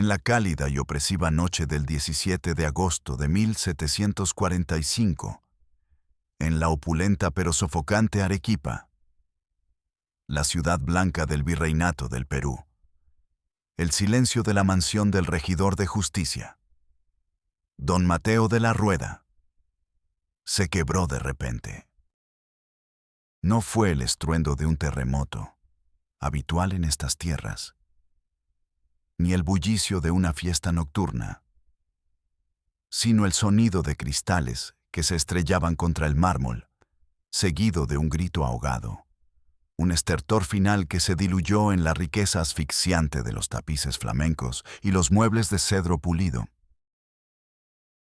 la cálida y opresiva noche del 17 de agosto de 1745, en la opulenta pero sofocante Arequipa, la ciudad blanca del virreinato del Perú, el silencio de la mansión del regidor de justicia, don Mateo de la Rueda, se quebró de repente. No fue el estruendo de un terremoto, habitual en estas tierras, ni el bullicio de una fiesta nocturna, sino el sonido de cristales que se estrellaban contra el mármol, seguido de un grito ahogado, un estertor final que se diluyó en la riqueza asfixiante de los tapices flamencos y los muebles de cedro pulido.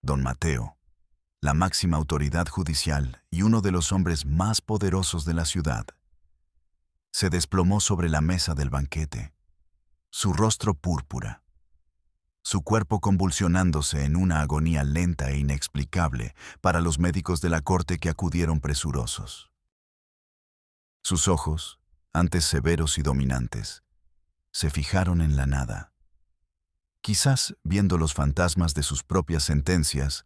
Don Mateo, la máxima autoridad judicial y uno de los hombres más poderosos de la ciudad, se desplomó sobre la mesa del banquete, su rostro púrpura, su cuerpo convulsionándose en una agonía lenta e inexplicable para los médicos de la corte que acudieron presurosos. Sus ojos, antes severos y dominantes, se fijaron en la nada, quizás viendo los fantasmas de sus propias sentencias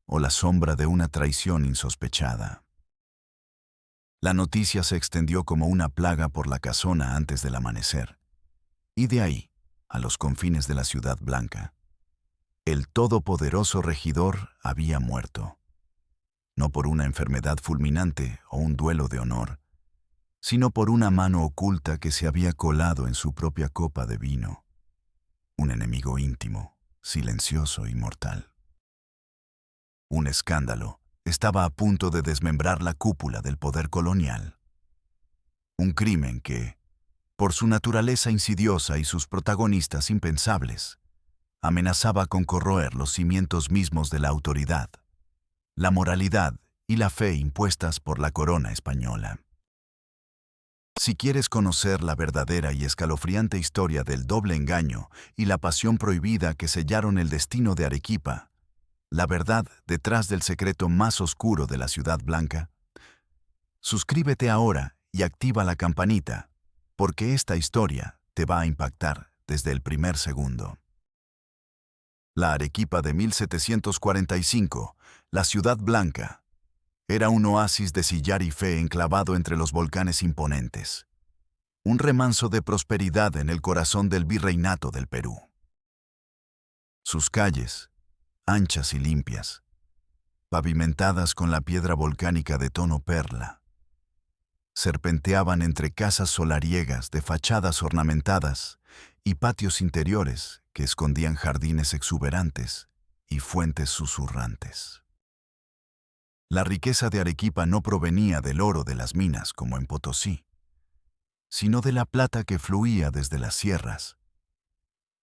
o la sombra de una traición insospechada. La noticia se extendió como una plaga por la casona antes del amanecer, y de ahí, a los confines de la Ciudad Blanca, el todopoderoso regidor había muerto, no por una enfermedad fulminante o un duelo de honor, sino por una mano oculta que se había colado en su propia copa de vino, un enemigo íntimo, silencioso y mortal. Un escándalo estaba a punto de desmembrar la cúpula del poder colonial. Un crimen que, por su naturaleza insidiosa y sus protagonistas impensables, amenazaba con corroer los cimientos mismos de la autoridad, la moralidad y la fe impuestas por la corona española. Si quieres conocer la verdadera y escalofriante historia del doble engaño y la pasión prohibida que sellaron el destino de Arequipa, la verdad detrás del secreto más oscuro de la Ciudad Blanca, suscríbete ahora y activa la campanita, porque esta historia te va a impactar desde el primer segundo. La Arequipa de 1745, la Ciudad Blanca, era un oasis de sillar y fe enclavado entre los volcanes imponentes, un remanso de prosperidad en el corazón del virreinato del Perú. Sus calles, anchas y limpias, pavimentadas con la piedra volcánica de tono perla, serpenteaban entre casas solariegas de fachadas ornamentadas y patios interiores que escondían jardines exuberantes y fuentes susurrantes. La riqueza de Arequipa no provenía del oro de las minas como en Potosí, sino de la plata que fluía desde las sierras,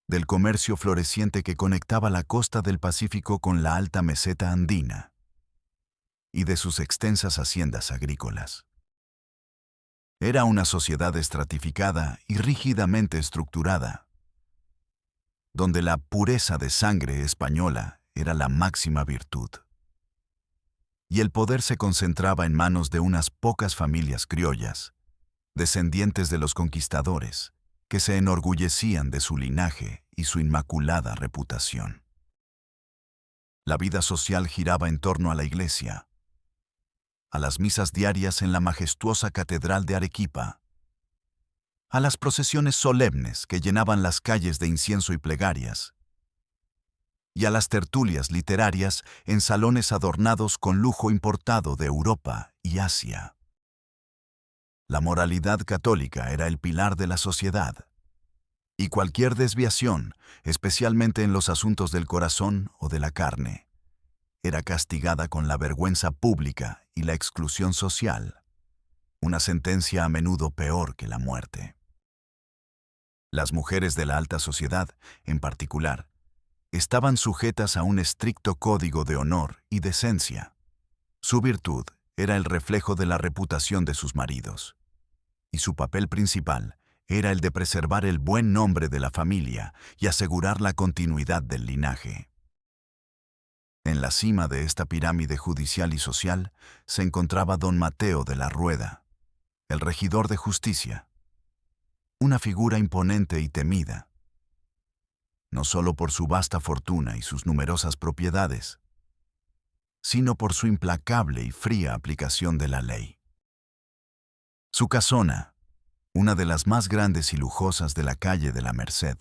del comercio floreciente que conectaba la costa del Pacífico con la alta meseta andina, y de sus extensas haciendas agrícolas. Era una sociedad estratificada y rígidamente estructurada, donde la pureza de sangre española era la máxima virtud, y el poder se concentraba en manos de unas pocas familias criollas, descendientes de los conquistadores, que se enorgullecían de su linaje y su inmaculada reputación. La vida social giraba en torno a la iglesia, a las misas diarias en la majestuosa Catedral de Arequipa, a las procesiones solemnes que llenaban las calles de incienso y plegarias, y a las tertulias literarias en salones adornados con lujo importado de Europa y Asia. La moralidad católica era el pilar de la sociedad, y cualquier desviación, especialmente en los asuntos del corazón o de la carne, era castigada con la vergüenza pública y la exclusión social, una sentencia a menudo peor que la muerte. Las mujeres de la alta sociedad, en particular, estaban sujetas a un estricto código de honor y decencia. Su virtud era el reflejo de la reputación de sus maridos, y su papel principal era el de preservar el buen nombre de la familia y asegurar la continuidad del linaje. En la cima de esta pirámide judicial y social se encontraba don Mateo de la Rueda, el regidor de justicia, una figura imponente y temida. no solo por su vasta fortuna y sus numerosas propiedades, sino por su implacable y fría aplicación de la ley. Su casona, una de las más grandes y lujosas de la calle de la Merced,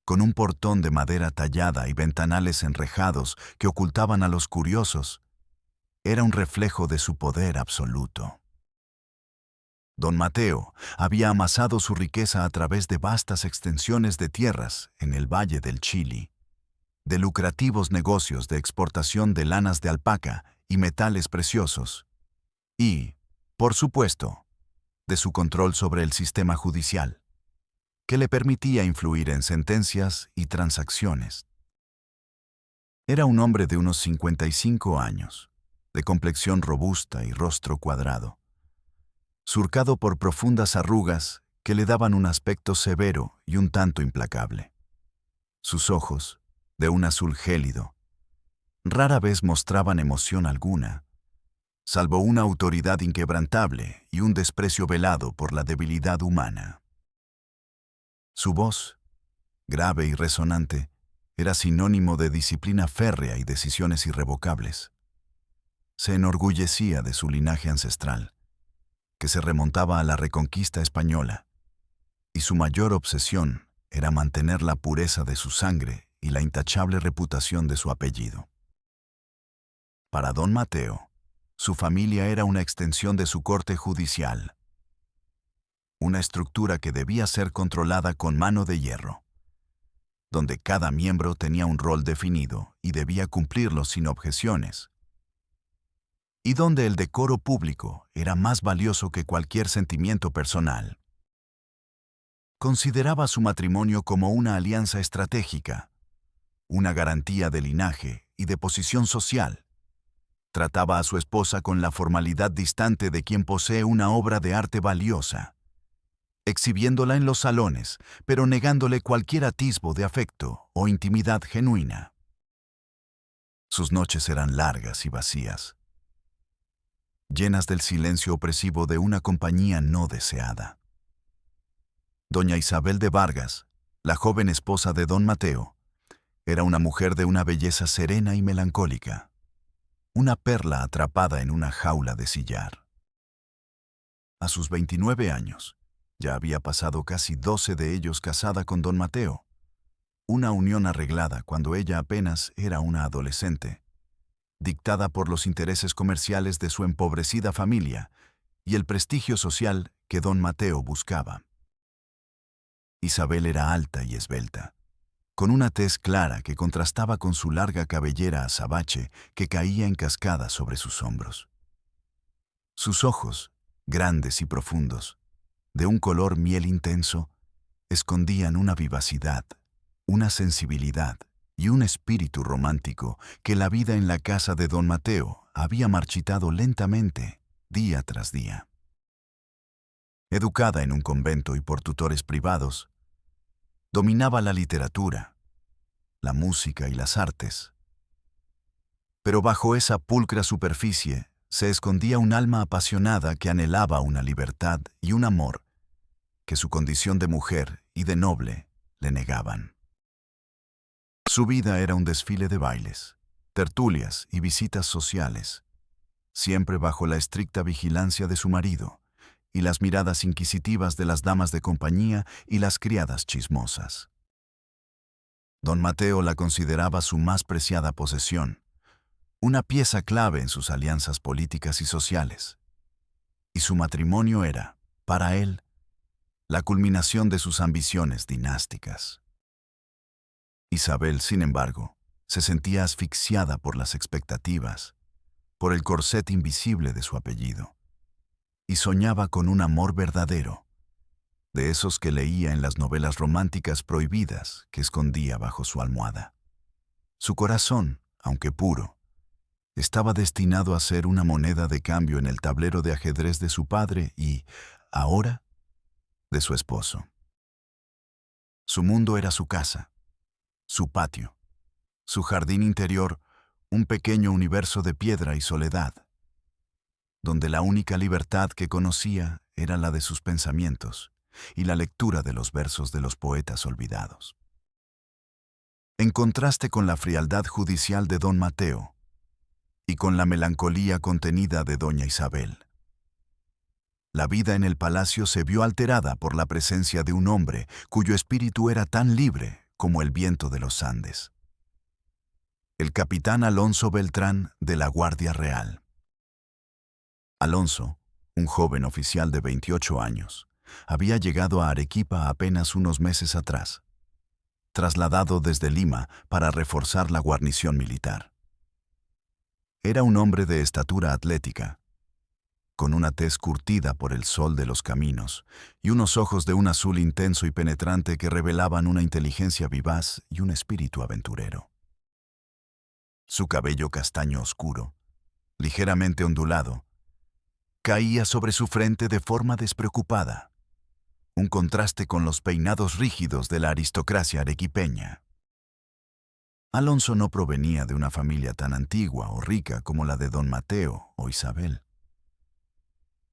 con un portón de madera tallada y ventanales enrejados que ocultaban a los curiosos, era un reflejo de su poder absoluto. Don Mateo había amasado su riqueza a través de vastas extensiones de tierras en el Valle del Chili, de lucrativos negocios de exportación de lanas de alpaca y metales preciosos, y, por supuesto, de su control sobre el sistema judicial, que le permitía influir en sentencias y transacciones. Era un hombre de unos 55 años, de complexión robusta y rostro cuadrado, surcado por profundas arrugas que le daban un aspecto severo y un tanto implacable. Sus ojos, de un azul gélido, rara vez mostraban emoción alguna, salvo una autoridad inquebrantable y un desprecio velado por la debilidad humana. Su voz, grave y resonante, era sinónimo de disciplina férrea y decisiones irrevocables. Se enorgullecía de su linaje ancestral, que se remontaba a la Reconquista española, y su mayor obsesión era mantener la pureza de su sangre y la intachable reputación de su apellido. Para don Mateo, su familia era una extensión de su corte judicial, una estructura que debía ser controlada con mano de hierro, donde cada miembro tenía un rol definido y debía cumplirlo sin objeciones, y donde el decoro público era más valioso que cualquier sentimiento personal. Consideraba su matrimonio como una alianza estratégica, una garantía de linaje y de posición social. Trataba a su esposa con la formalidad distante de quien posee una obra de arte valiosa, exhibiéndola en los salones, pero negándole cualquier atisbo de afecto o intimidad genuina. Sus noches eran largas y vacías, llenas del silencio opresivo de una compañía no deseada. Doña Isabel de Vargas, la joven esposa de don Mateo, era una mujer de una belleza serena y melancólica, una perla atrapada en una jaula de sillar. A sus 29 años, ya había pasado casi 12 de ellos casada con don Mateo, una unión arreglada cuando ella apenas era una adolescente, dictada por los intereses comerciales de su empobrecida familia y el prestigio social que don Mateo buscaba. Isabel era alta y esbelta, con una tez clara que contrastaba con su larga cabellera azabache que caía en cascada sobre sus hombros. Sus ojos, grandes y profundos, de un color miel intenso, escondían una vivacidad, una sensibilidad y un espíritu romántico que la vida en la casa de don Mateo había marchitado lentamente, día tras día. Educada en un convento y por tutores privados, dominaba la literatura, la música y las artes. Pero bajo esa pulcra superficie se escondía un alma apasionada que anhelaba una libertad y un amor que su condición de mujer y de noble le negaban. Su vida era un desfile de bailes, tertulias y visitas sociales, siempre bajo la estricta vigilancia de su marido y las miradas inquisitivas de las damas de compañía y las criadas chismosas. Don Mateo la consideraba su más preciada posesión, una pieza clave en sus alianzas políticas y sociales, y su matrimonio era, para él, la culminación de sus ambiciones dinásticas. Isabel, sin embargo, se sentía asfixiada por las expectativas, por el corset invisible de su apellido, y soñaba con un amor verdadero, de esos que leía en las novelas románticas prohibidas que escondía bajo su almohada. Su corazón, aunque puro, estaba destinado a ser una moneda de cambio en el tablero de ajedrez de su padre y, ahora, de su esposo. Su mundo era su casa, su patio, su jardín interior, un pequeño universo de piedra y soledad, donde la única libertad que conocía era la de sus pensamientos y la lectura de los versos de los poetas olvidados. en contraste con la frialdad judicial de don Mateo y con la melancolía contenida de doña Isabel. La vida en el palacio se vio alterada por la presencia de un hombre cuyo espíritu era tan libre como el viento de los Andes. El capitán Alonso Beltrán de la Guardia Real. Alonso, un joven oficial de 28 años, había llegado a Arequipa apenas unos meses atrás, trasladado desde Lima para reforzar la guarnición militar. Era un hombre de estatura atlética, con una tez curtida por el sol de los caminos y unos ojos de un azul intenso y penetrante que revelaban una inteligencia vivaz y un espíritu aventurero. Su cabello castaño oscuro, ligeramente ondulado, caía sobre su frente de forma despreocupada, un contraste con los peinados rígidos de la aristocracia arequipeña. Alonso no provenía de una familia tan antigua o rica como la de don Mateo o Isabel.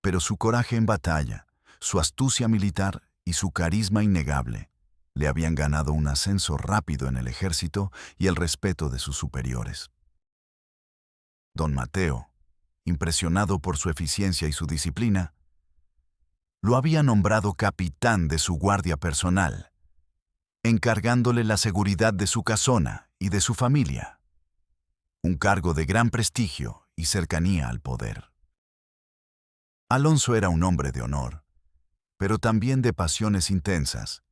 Pero su coraje en batalla, su astucia militar y su carisma innegable le habían ganado un ascenso rápido en el ejército y el respeto de sus superiores. Don Mateo, impresionado por su eficiencia y su disciplina, lo había nombrado capitán de su guardia personal, encargándole la seguridad de su casona y de su familia, un cargo de gran prestigio y cercanía al poder. Alonso era un hombre de honor, pero también de pasiones intensas,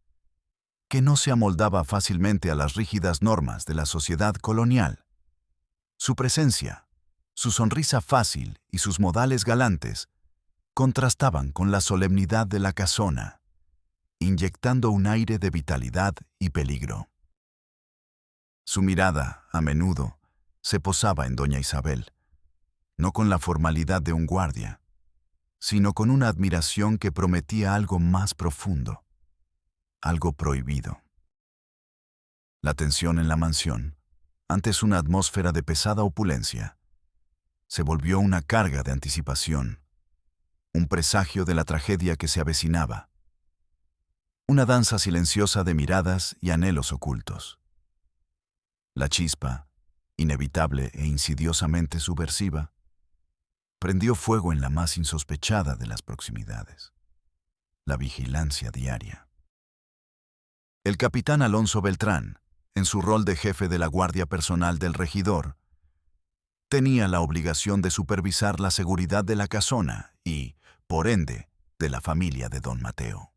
que no se amoldaba fácilmente a las rígidas normas de la sociedad colonial. Su presencia, su sonrisa fácil y sus modales galantes contrastaban con la solemnidad de la casona, inyectando un aire de vitalidad y peligro. Su mirada, a menudo, se posaba en doña Isabel, no con la formalidad de un guardia, sino con una admiración que prometía algo más profundo, algo prohibido. La tensión en la mansión, antes una atmósfera de pesada opulencia, se volvió una carga de anticipación, un presagio de la tragedia que se avecinaba, una danza silenciosa de miradas y anhelos ocultos. La chispa, inevitable e insidiosamente subversiva, prendió fuego en la más insospechada de las proximidades, la vigilancia diaria. El capitán Alonso Beltrán, en su rol de jefe de la guardia personal del regidor, tenía la obligación de supervisar la seguridad de la casona y, por ende, de la familia de don Mateo.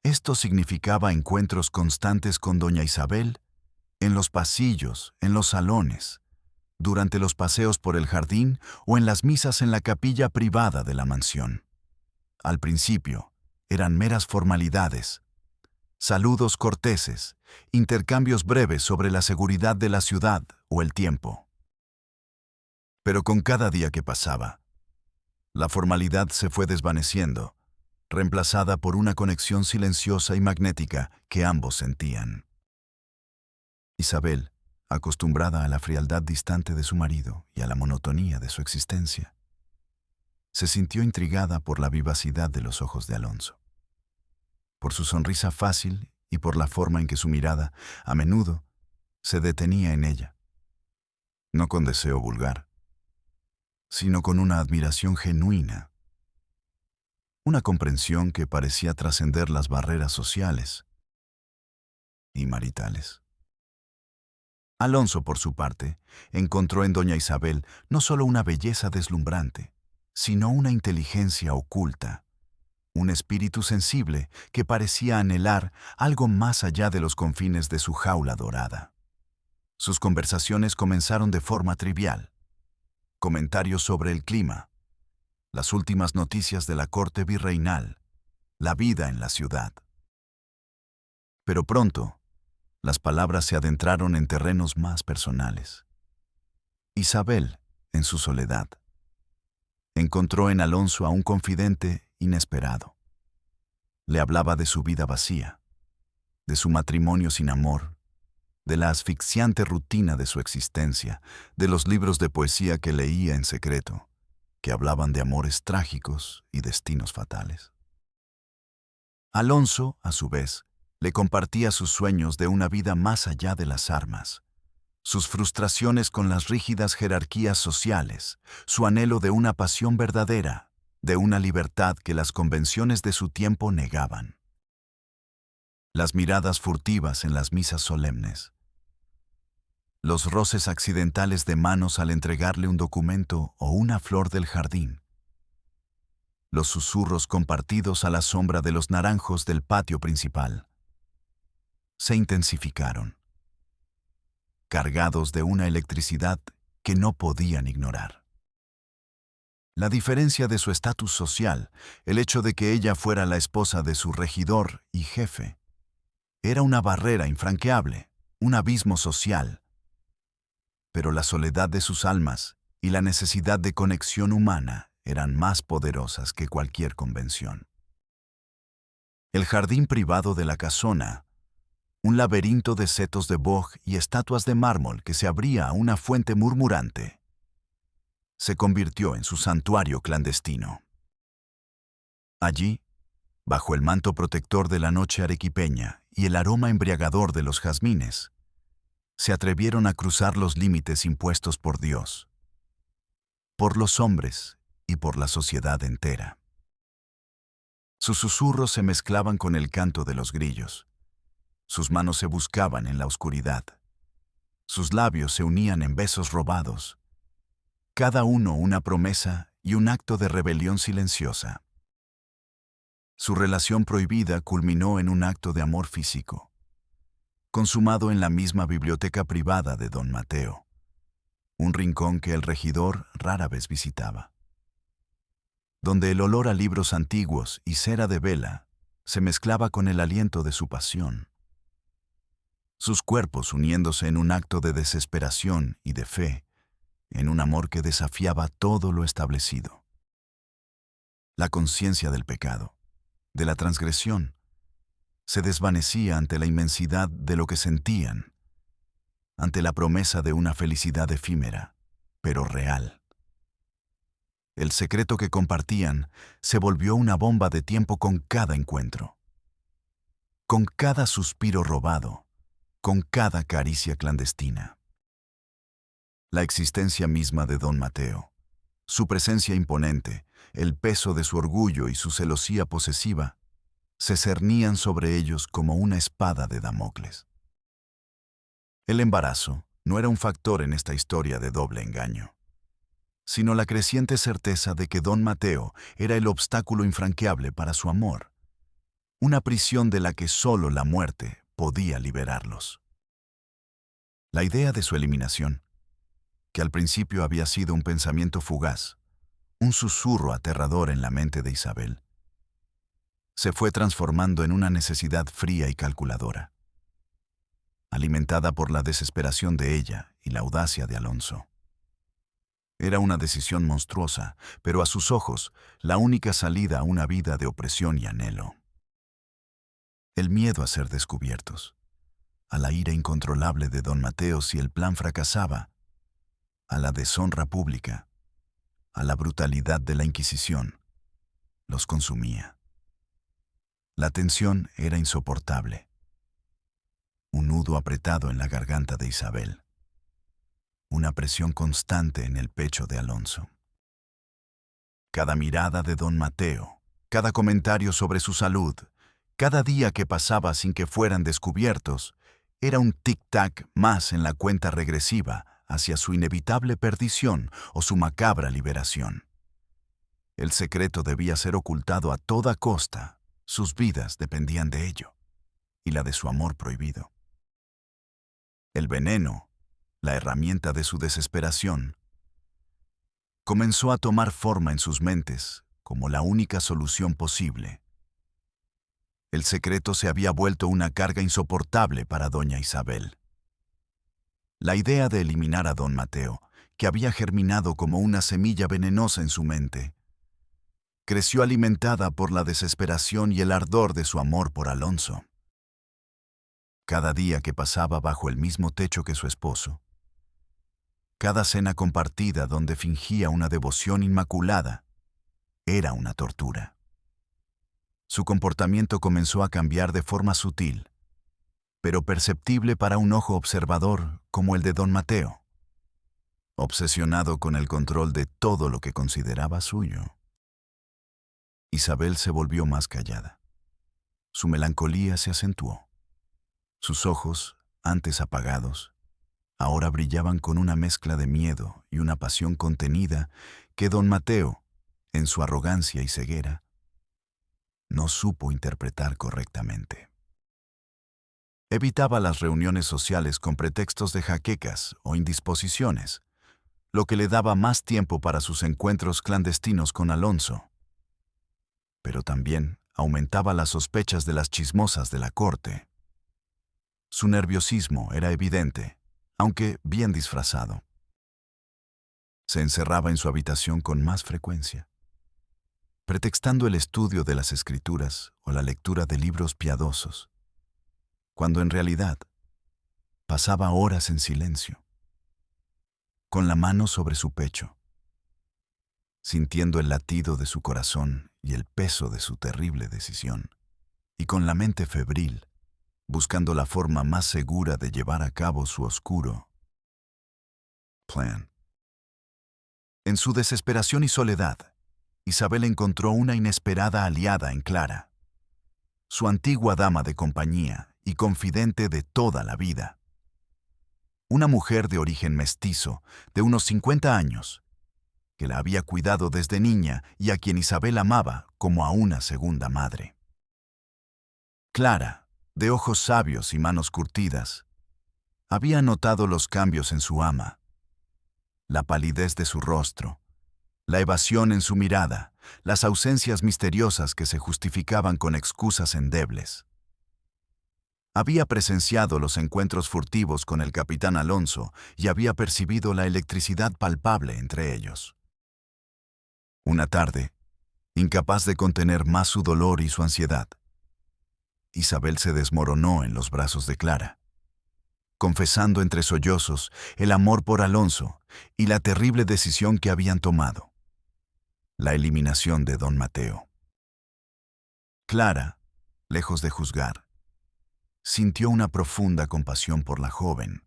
Esto significaba encuentros constantes con doña Isabel, en los pasillos, en los salones, durante los paseos por el jardín o en las misas en la capilla privada de la mansión. Al principio, eran meras formalidades, saludos corteses, intercambios breves sobre la seguridad de la ciudad o el tiempo. Pero con cada día que pasaba, la formalidad se fue desvaneciendo, reemplazada por una conexión silenciosa y magnética que ambos sentían. Isabel, acostumbrada a la frialdad distante de su marido y a la monotonía de su existencia, se sintió intrigada por la vivacidad de los ojos de Alonso, por su sonrisa fácil y por la forma en que su mirada, a menudo, se detenía en ella, no con deseo vulgar, sino con una admiración genuina, una comprensión que parecía trascender las barreras sociales y maritales. Alonso, por su parte, encontró en doña Isabel no solo una belleza deslumbrante, sino una inteligencia oculta, un espíritu sensible que parecía anhelar algo más allá de los confines de su jaula dorada. Sus conversaciones comenzaron de forma trivial. Comentarios sobre el clima, las últimas noticias de la corte virreinal, la vida en la ciudad. Pero pronto, las palabras se adentraron en terrenos más personales. Isabel, en su soledad, encontró en Alonso a un confidente inesperado. Le hablaba de su vida vacía, de su matrimonio sin amor, de la asfixiante rutina de su existencia, de los libros de poesía que leía en secreto, que hablaban de amores trágicos y destinos fatales. Alonso, a su vez, Le compartía sus sueños de una vida más allá de las armas, sus frustraciones con las rígidas jerarquías sociales, su anhelo de una pasión verdadera, de una libertad que las convenciones de su tiempo negaban. Las miradas furtivas en las misas solemnes, los roces accidentales de manos al entregarle un documento o una flor del jardín, los susurros compartidos a la sombra de los naranjos del patio principal, se intensificaron, cargados de una electricidad que no podían ignorar. La diferencia de su estatus social, el hecho de que ella fuera la esposa de su regidor y jefe, era una barrera infranqueable, un abismo social. Pero la soledad de sus almas y la necesidad de conexión humana eran más poderosas que cualquier convención. El jardín privado de la casona, un laberinto de setos de boj y estatuas de mármol que se abría a una fuente murmurante, se convirtió en su santuario clandestino. Allí, bajo el manto protector de la noche arequipeña y el aroma embriagador de los jazmines, se atrevieron a cruzar los límites impuestos por Dios, por los hombres y por la sociedad entera. Sus susurros se mezclaban con el canto de los grillos. Sus manos se buscaban en la oscuridad. Sus labios se unían en besos robados, cada uno una promesa y un acto de rebelión silenciosa. Su relación prohibida culminó en un acto de amor físico, consumado en la misma biblioteca privada de don Mateo, un rincón que el regidor rara vez visitaba, donde el olor a libros antiguos y cera de vela se mezclaba con el aliento de su pasión. Sus cuerpos uniéndose en un acto de desesperación y de fe, en un amor que desafiaba todo lo establecido. La conciencia del pecado, de la transgresión, se desvanecía ante la inmensidad de lo que sentían, ante la promesa de una felicidad efímera, pero real. El secreto que compartían se volvió una bomba de tiempo con cada encuentro, con cada suspiro robado, con cada caricia clandestina. La existencia misma de don Mateo, su presencia imponente, el peso de su orgullo y su celosía posesiva, se cernían sobre ellos como una espada de Damocles. El embarazo no era un factor en esta historia de doble engaño, sino la creciente certeza de que don Mateo era el obstáculo infranqueable para su amor, una prisión de la que solo la muerte podía liberarlos. La idea de su eliminación, que al principio había sido un pensamiento fugaz, un susurro aterrador en la mente de Isabel, se fue transformando en una necesidad fría y calculadora, alimentada por la desesperación de ella y la audacia de Alonso. Era una decisión monstruosa, pero a sus ojos, la única salida a una vida de opresión y anhelo. El miedo a ser descubiertos, a la ira incontrolable de don Mateo si el plan fracasaba, a la deshonra pública, a la brutalidad de la Inquisición, los consumía. La tensión era insoportable. Un nudo apretado en la garganta de Isabel. Una presión constante en el pecho de Alonso. Cada mirada de don Mateo, cada comentario sobre su salud, cada día que pasaba sin que fueran descubiertos, era un tic-tac más en la cuenta regresiva hacia su inevitable perdición o su macabra liberación. El secreto debía ser ocultado a toda costa, sus vidas dependían de ello, y la de su amor prohibido. El veneno, la herramienta de su desesperación, comenzó a tomar forma en sus mentes como la única solución posible. El secreto se había vuelto una carga insoportable para doña Isabel. La idea de eliminar a don Mateo, que había germinado como una semilla venenosa en su mente, creció alimentada por la desesperación y el ardor de su amor por Alonso. Cada día que pasaba bajo el mismo techo que su esposo, cada cena compartida donde fingía una devoción inmaculada, era una tortura. Su comportamiento comenzó a cambiar de forma sutil, pero perceptible para un ojo observador como el de don Mateo, obsesionado con el control de todo lo que consideraba suyo. Isabel se volvió más callada. Su melancolía se acentuó. Sus ojos, antes apagados, ahora brillaban con una mezcla de miedo y una pasión contenida que don Mateo, en su arrogancia y ceguera, no supo interpretar correctamente. Evitaba las reuniones sociales con pretextos de jaquecas o indisposiciones, lo que le daba más tiempo para sus encuentros clandestinos con Alonso. Pero también aumentaba las sospechas de las chismosas de la corte. Su nerviosismo era evidente, aunque bien disfrazado. Se encerraba en su habitación con más frecuencia, pretextando el estudio de las escrituras o la lectura de libros piadosos, cuando en realidad pasaba horas en silencio, con la mano sobre su pecho, sintiendo el latido de su corazón y el peso de su terrible decisión, y con la mente febril, buscando la forma más segura de llevar a cabo su oscuro plan. En su desesperación y soledad, Isabel encontró una inesperada aliada en Clara, su antigua dama de compañía y confidente de toda la vida. Una mujer de origen mestizo, de unos 50 años, que la había cuidado desde niña y a quien Isabel amaba como a una segunda madre. Clara, de ojos sabios y manos curtidas, había notado los cambios en su ama, la palidez de su rostro, la evasión en su mirada, las ausencias misteriosas que se justificaban con excusas endebles. Había presenciado los encuentros furtivos con el capitán Alonso y había percibido la electricidad palpable entre ellos. Una tarde, incapaz de contener más su dolor y su ansiedad, Isabel se desmoronó en los brazos de Clara, confesando entre sollozos el amor por Alonso y la terrible decisión que habían tomado: la eliminación de don Mateo. Clara, lejos de juzgar, sintió una profunda compasión por la joven,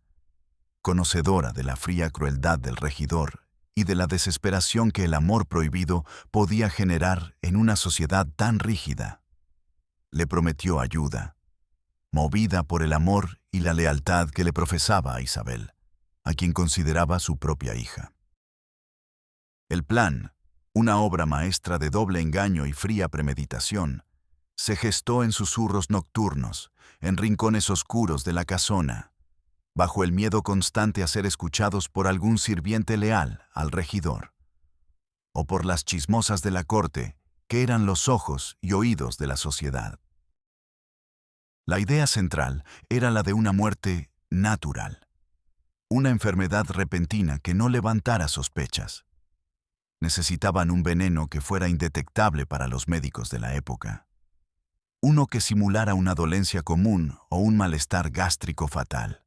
conocedora de la fría crueldad del regidor y de la desesperación que el amor prohibido podía generar en una sociedad tan rígida. Le prometió ayuda, movida por el amor y la lealtad que le profesaba a Isabel, a quien consideraba su propia hija. El plan, una obra maestra de doble engaño y fría premeditación, se gestó en susurros nocturnos, en rincones oscuros de la casona, bajo el miedo constante a ser escuchados por algún sirviente leal al regidor, o por las chismosas de la corte, que eran los ojos y oídos de la sociedad. La idea central era la de una muerte natural, una enfermedad repentina que no levantara sospechas. Necesitaban un veneno que fuera indetectable para los médicos de la época, uno que simulara una dolencia común o un malestar gástrico fatal.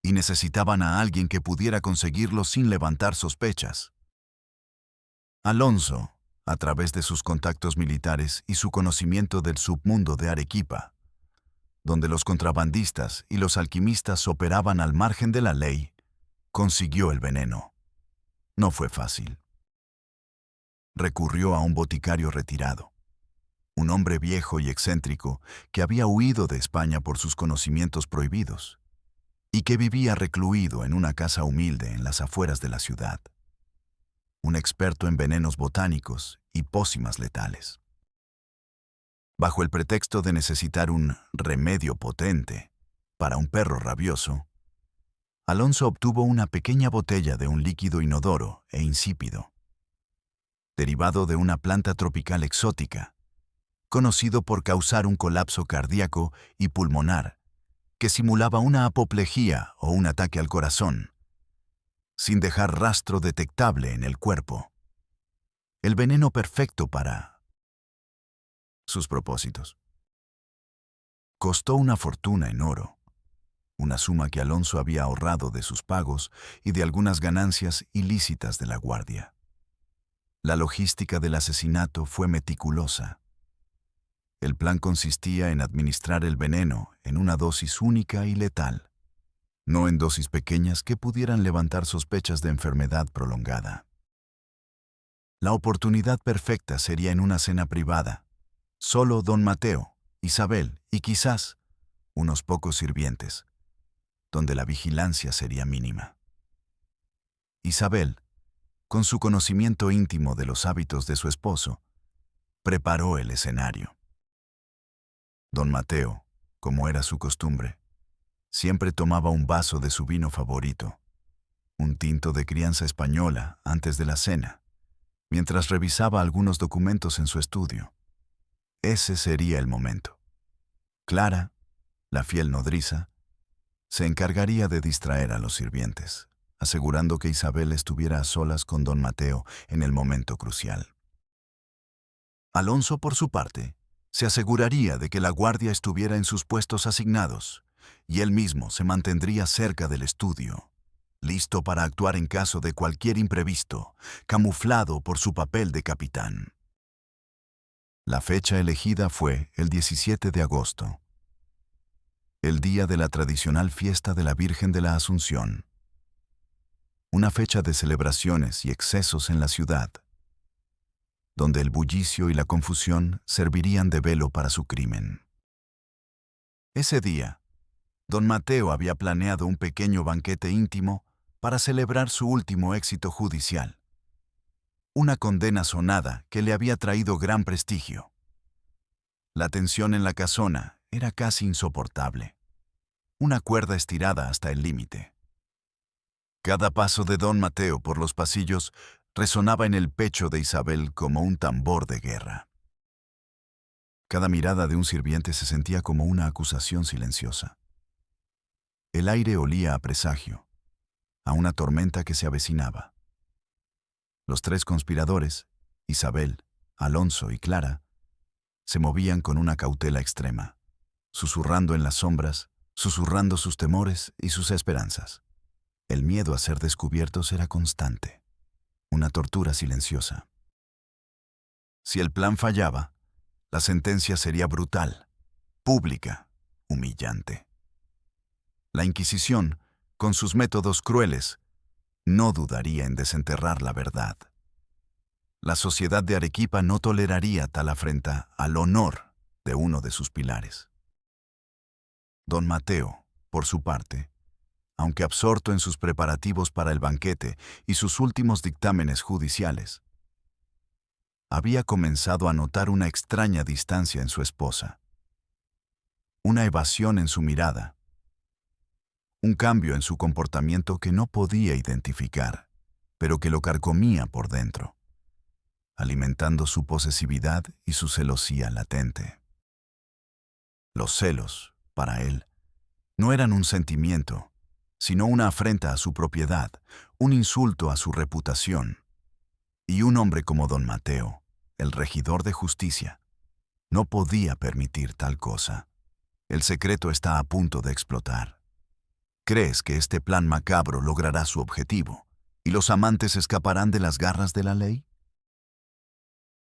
Y necesitaban a alguien que pudiera conseguirlo sin levantar sospechas. Alonso, a través de sus contactos militares y su conocimiento del submundo de Arequipa, donde los contrabandistas y los alquimistas operaban al margen de la ley, consiguió el veneno. No fue fácil. Recurrió a un boticario retirado, un hombre viejo y excéntrico que había huido de España por sus conocimientos prohibidos y que vivía recluido en una casa humilde en las afueras de la ciudad. Un experto en venenos botánicos y pócimas letales. Bajo el pretexto de necesitar un remedio potente para un perro rabioso, Alonso obtuvo una pequeña botella de un líquido inodoro e insípido, derivado de una planta tropical exótica, conocido por causar un colapso cardíaco y pulmonar que simulaba una apoplejía o un ataque al corazón, sin dejar rastro detectable en el cuerpo. El veneno perfecto para sus propósitos. Costó una fortuna en oro, una suma que Alonso había ahorrado de sus pagos y de algunas ganancias ilícitas de la guardia. La logística del asesinato fue meticulosa. El plan consistía en administrar el veneno en una dosis única y letal, no en dosis pequeñas que pudieran levantar sospechas de enfermedad prolongada. La oportunidad perfecta sería en una cena privada, solo don Mateo, Isabel y quizás unos pocos sirvientes, donde la vigilancia sería mínima. Isabel, con su conocimiento íntimo de los hábitos de su esposo, preparó el escenario. Don Mateo, como era su costumbre, siempre tomaba un vaso de su vino favorito, un tinto de crianza española, antes de la cena, mientras revisaba algunos documentos en su estudio. Ese sería el momento. Clara, la fiel nodriza, se encargaría de distraer a los sirvientes, asegurando que Isabel estuviera a solas con don Mateo en el momento crucial. Alonso, por su parte, se aseguraría de que la guardia estuviera en sus puestos asignados, y él mismo se mantendría cerca del estudio, listo para actuar en caso de cualquier imprevisto, camuflado por su papel de capitán. La fecha elegida fue el 17 de agosto, el día de la tradicional fiesta de la Virgen de la Asunción, una fecha de celebraciones y excesos en la ciudad, donde el bullicio y la confusión servirían de velo para su crimen. Ese día, don Mateo había planeado un pequeño banquete íntimo para celebrar su último éxito judicial, una condena sonada que le había traído gran prestigio. La tensión en la casona era casi insoportable, una cuerda estirada hasta el límite. Cada paso de don Mateo por los pasillos resonaba en el pecho de Isabel como un tambor de guerra. Cada mirada de un sirviente se sentía como una acusación silenciosa. El aire olía a presagio, a una tormenta que se avecinaba. Los tres conspiradores, Isabel, Alonso y Clara, se movían con una cautela extrema, susurrando en las sombras, susurrando sus temores y sus esperanzas. El miedo a ser descubiertos era constante, una tortura silenciosa. Si el plan fallaba, la sentencia sería brutal, pública, humillante. La Inquisición, con sus métodos crueles, no dudaría en desenterrar la verdad. La sociedad de Arequipa no toleraría tal afrenta al honor de uno de sus pilares. Don Mateo, por su parte, aunque absorto en sus preparativos para el banquete y sus últimos dictámenes judiciales, había comenzado a notar una extraña distancia en su esposa, una evasión en su mirada, un cambio en su comportamiento que no podía identificar, pero que lo carcomía por dentro, alimentando su posesividad y su celosía latente. Los celos, para él, no eran un sentimiento, sino una afrenta a su propiedad, un insulto a su reputación. Y un hombre como don Mateo, el regidor de justicia, no podía permitir tal cosa. El secreto está a punto de explotar. ¿Crees que este plan macabro logrará su objetivo y los amantes escaparán de las garras de la ley?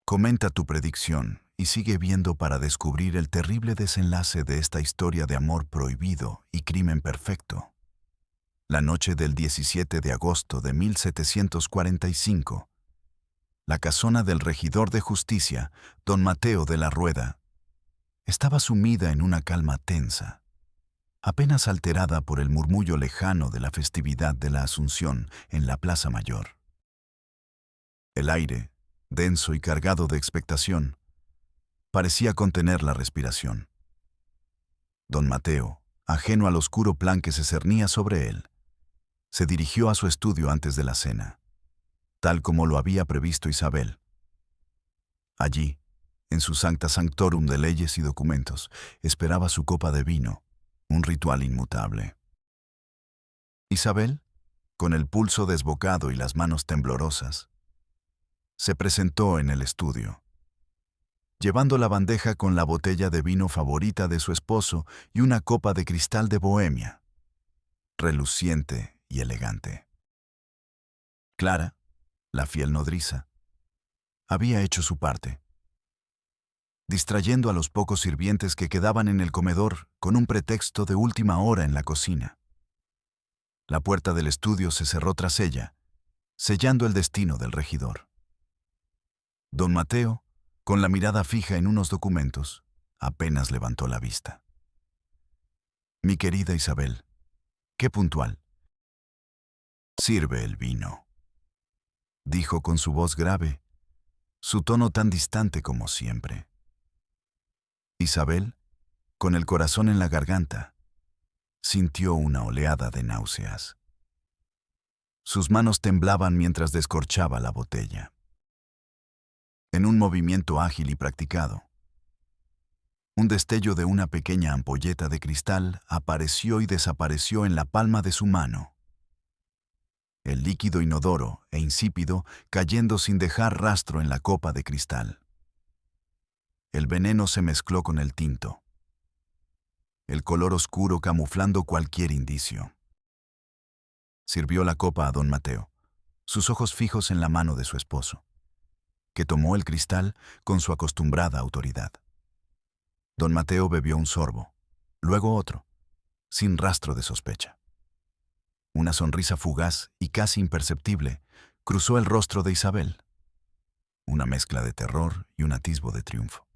Comenta tu predicción y sigue viendo para descubrir el terrible desenlace de esta historia de amor prohibido y crimen perfecto. La noche del 17 de agosto de 1745, la casona del regidor de justicia, don Mateo de la Rueda, estaba sumida en una calma tensa, apenas alterada por el murmullo lejano de la festividad de la Asunción en la Plaza Mayor. El aire, denso y cargado de expectación, parecía contener la respiración. Don Mateo, ajeno al oscuro plan que se cernía sobre él, se dirigió a su estudio antes de la cena, tal como lo había previsto Isabel. Allí, en su sancta sanctorum de leyes y documentos, esperaba su copa de vino, un ritual inmutable. Isabel, con el pulso desbocado y las manos temblorosas, se presentó en el estudio, llevando la bandeja con la botella de vino favorita de su esposo y una copa de cristal de Bohemia, reluciente y elegante. Clara, la fiel nodriza, había hecho su parte. distrayendo a los pocos sirvientes que quedaban en el comedor con un pretexto de última hora en la cocina. La puerta del estudio se cerró tras ella, sellando el destino del regidor. Don Mateo, con la mirada fija en unos documentos, apenas levantó la vista. Mi querida Isabel, qué puntual. Sirve el vino, dijo con su voz grave, su tono tan distante como siempre. Isabel, con el corazón en la garganta, sintió una oleada de náuseas. Sus manos temblaban mientras descorchaba la botella. En un movimiento ágil y practicado, un destello de una pequeña ampolleta de cristal apareció y desapareció en la palma de su mano. El líquido inodoro e insípido cayendo sin dejar rastro en la copa de cristal. El veneno se mezcló con el tinto, el color oscuro camuflando cualquier indicio. Sirvió la copa a don Mateo, sus ojos fijos en la mano de su esposo, que tomó el cristal con su acostumbrada autoridad. Don Mateo bebió un sorbo, luego otro, sin rastro de sospecha. Una sonrisa fugaz y casi imperceptible cruzó el rostro de Isabel. Una mezcla de terror y un atisbo de triunfo.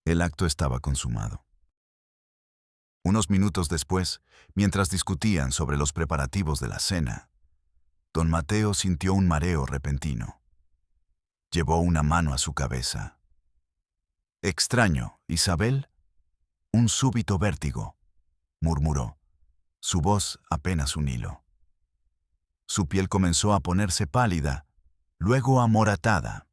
El acto estaba consumado. Unos minutos después, mientras discutían sobre los preparativos de la cena, don Mateo sintió un mareo repentino. Llevó una mano a su cabeza. Extraño, Isabel. Un súbito vértigo, murmuró, su voz apenas un hilo. Su piel comenzó a ponerse pálida, luego amoratada.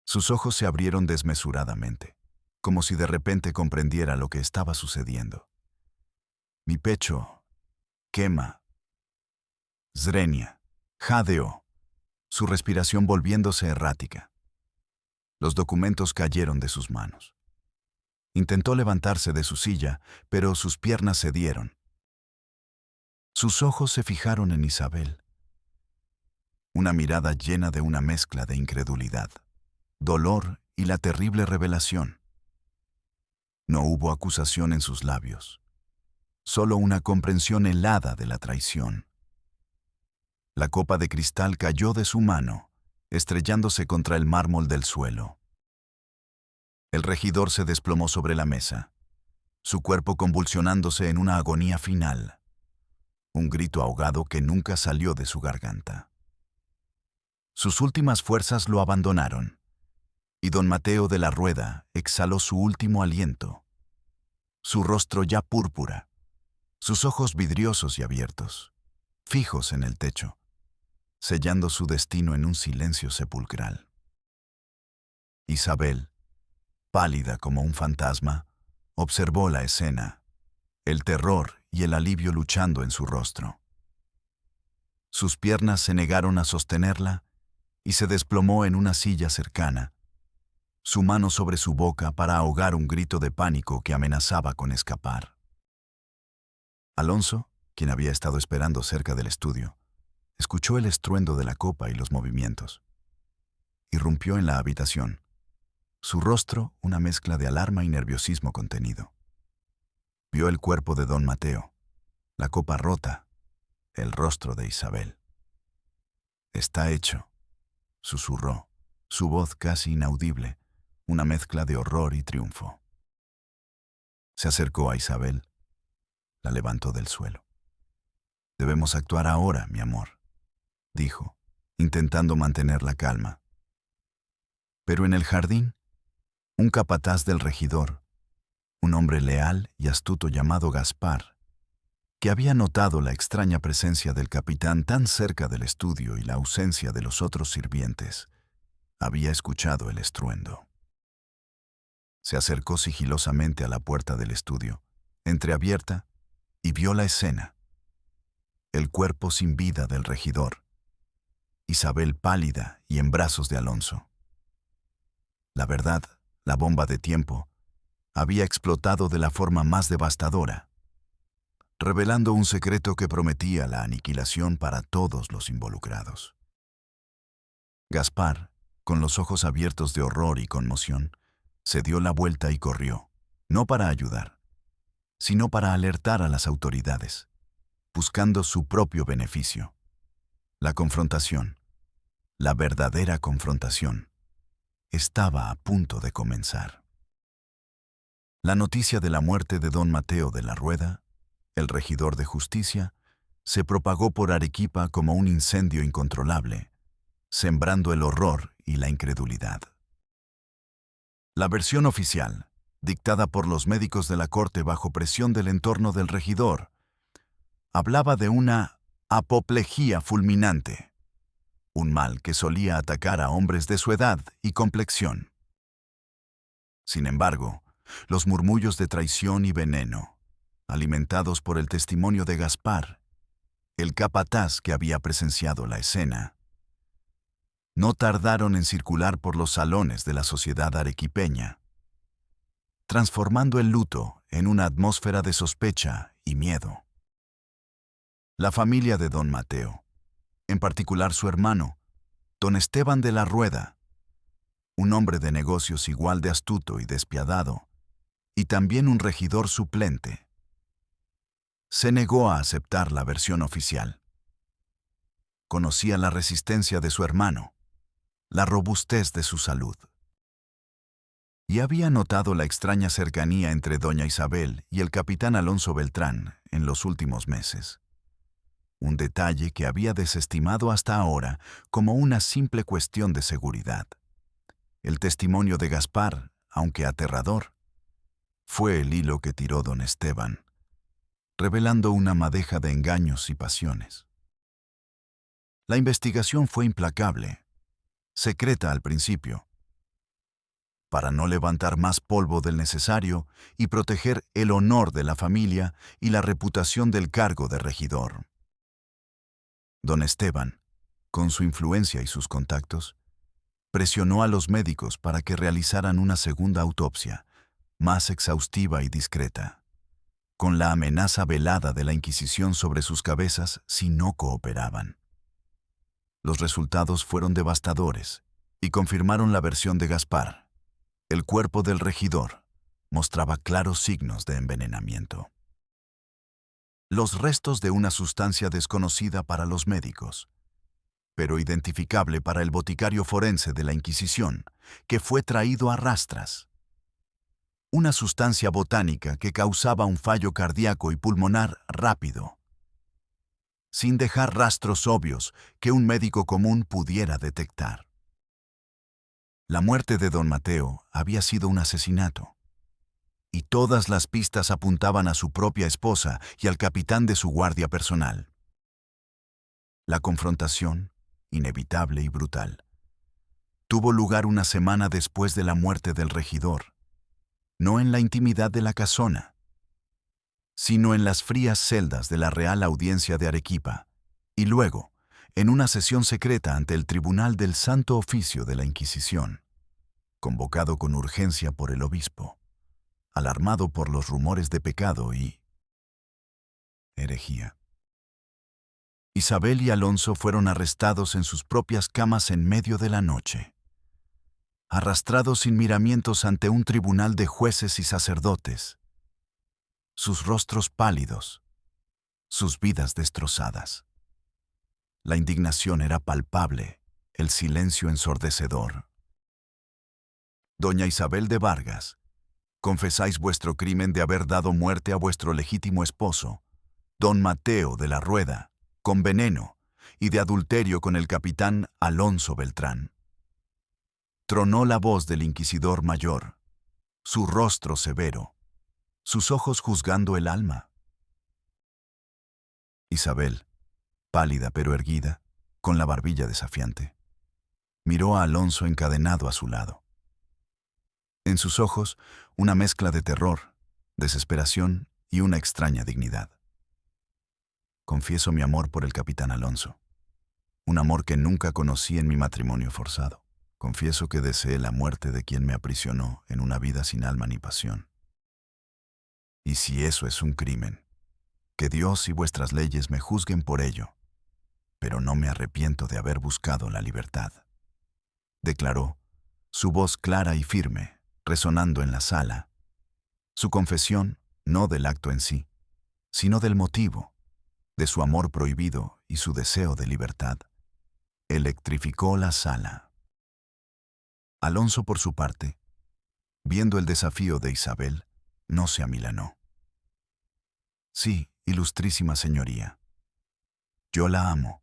Sus ojos se abrieron desmesuradamente, como si de repente comprendiera lo que estaba sucediendo. Mi pecho quema. Zrenia, jadeó, su respiración volviéndose errática. Los documentos cayeron de sus manos. Intentó levantarse de su silla, pero sus piernas cedieron. Sus ojos se fijaron en Isabel. Una mirada llena de una mezcla de incredulidad, dolor y la terrible revelación. No hubo acusación en sus labios, solo una comprensión helada de la traición. La copa de cristal cayó de su mano, estrellándose contra el mármol del suelo. El regidor se desplomó sobre la mesa, su cuerpo convulsionándose en una agonía final, un grito ahogado que nunca salió de su garganta. Sus últimas fuerzas lo abandonaron, y don Mateo de la Rueda exhaló su último aliento, su rostro ya púrpura, sus ojos vidriosos y abiertos, fijos en el techo, sellando su destino en un silencio sepulcral. Isabel, pálida como un fantasma, observó la escena, el terror y el alivio luchando en su rostro. Sus piernas se negaron a sostenerla y se desplomó en una silla cercana, su mano sobre su boca para ahogar un grito de pánico que amenazaba con escapar. Alonso, quien había estado esperando cerca del estudio, escuchó el estruendo de la copa y los movimientos. Irrumpió en la habitación, su rostro una mezcla de alarma y nerviosismo contenido. Vio el cuerpo de don Mateo, la copa rota, el rostro de Isabel. Está hecho, susurró, su voz casi inaudible, una mezcla de horror y triunfo. Se acercó a Isabel, la levantó del suelo. Debemos actuar ahora, mi amor, dijo, intentando mantener la calma. Pero en el jardín, un capataz del regidor, un hombre leal y astuto llamado Gaspar, que había notado la extraña presencia del capitán tan cerca del estudio y la ausencia de los otros sirvientes, había escuchado el estruendo. Se acercó sigilosamente a la puerta del estudio, entreabierta, y vio la escena. El cuerpo sin vida del regidor, Isabel pálida y en brazos de Alonso. La verdad, la bomba de tiempo, había explotado de la forma más devastadora, revelando un secreto que prometía la aniquilación para todos los involucrados. Gaspar, con los ojos abiertos de horror y conmoción, Se dio la vuelta y corrió, no para ayudar, sino para alertar a las autoridades, buscando su propio beneficio. La confrontación, la verdadera confrontación, estaba a punto de comenzar. La noticia de la muerte de don Mateo de la Rueda, el regidor de justicia, se propagó por Arequipa como un incendio incontrolable, sembrando el horror y la incredulidad. La versión oficial, dictada por los médicos de la corte bajo presión del entorno del regidor, hablaba de una apoplejía fulminante, un mal que solía atacar a hombres de su edad y complexión. Sin embargo, los murmullos de traición y veneno, alimentados por el testimonio de Gaspar, el capataz que había presenciado la escena, no tardaron en circular por los salones de la sociedad arequipeña, transformando el luto en una atmósfera de sospecha y miedo. La familia de don Mateo, en particular su hermano, don Esteban de la Rueda, un hombre de negocios igual de astuto y despiadado, y también un regidor suplente, se negó a aceptar la versión oficial. Conocía la resistencia de su hermano, la robustez de su salud. Y había notado la extraña cercanía entre doña Isabel y el capitán Alonso Beltrán en los últimos meses. Un detalle que había desestimado hasta ahora como una simple cuestión de seguridad. El testimonio de Gaspar, aunque aterrador, fue el hilo que tiró don Esteban, revelando una madeja de engaños y pasiones. La investigación fue implacable, secreta al principio, para no levantar más polvo del necesario y proteger el honor de la familia y la reputación del cargo de regidor. Don Esteban, con su influencia y sus contactos, presionó a los médicos para que realizaran una segunda autopsia, más exhaustiva y discreta, con la amenaza velada de la Inquisición sobre sus cabezas si no cooperaban. Los resultados fueron devastadores y confirmaron la versión de Gaspar. El cuerpo del regidor mostraba claros signos de envenenamiento. Los restos de una sustancia desconocida para los médicos, pero identificable para el boticario forense de la Inquisición, que fue traído a rastras. Una sustancia botánica que causaba un fallo cardíaco y pulmonar rápido, sin dejar rastros obvios que un médico común pudiera detectar. La muerte de don Mateo había sido un asesinato, y todas las pistas apuntaban a su propia esposa y al capitán de su guardia personal. La confrontación, inevitable y brutal, tuvo lugar una semana después de la muerte del regidor, no en la intimidad de la casona, sino en las frías celdas de la Real Audiencia de Arequipa, y luego, en una sesión secreta ante el Tribunal del Santo Oficio de la Inquisición, convocado con urgencia por el obispo, alarmado por los rumores de pecado y herejía. Isabel y Alonso fueron arrestados en sus propias camas en medio de la noche, arrastrados sin miramientos ante un tribunal de jueces y sacerdotes, sus rostros pálidos, sus vidas destrozadas. La indignación era palpable, el silencio ensordecedor. Doña Isabel de Vargas, confesáis vuestro crimen de haber dado muerte a vuestro legítimo esposo, don Mateo de la Rueda, con veneno, y de adulterio con el capitán Alonso Beltrán. Tronó la voz del inquisidor mayor, su rostro severo, sus ojos juzgando el alma. Isabel, pálida pero erguida, con la barbilla desafiante, miró a Alonso encadenado a su lado. En sus ojos, una mezcla de terror, desesperación y una extraña dignidad. Confieso mi amor por el capitán Alonso, un amor que nunca conocí en mi matrimonio forzado. Confieso que deseé la muerte de quien me aprisionó en una vida sin alma ni pasión. Y si eso es un crimen, que Dios y vuestras leyes me juzguen por ello, pero no me arrepiento de haber buscado la libertad, declaró, su voz clara y firme, resonando en la sala. Su confesión, no del acto en sí, sino del motivo, de su amor prohibido y su deseo de libertad, electrificó la sala. Alonso, por su parte, viendo el desafío de Isabel, no se amilanó. Sí, ilustrísima señoría, yo la amo,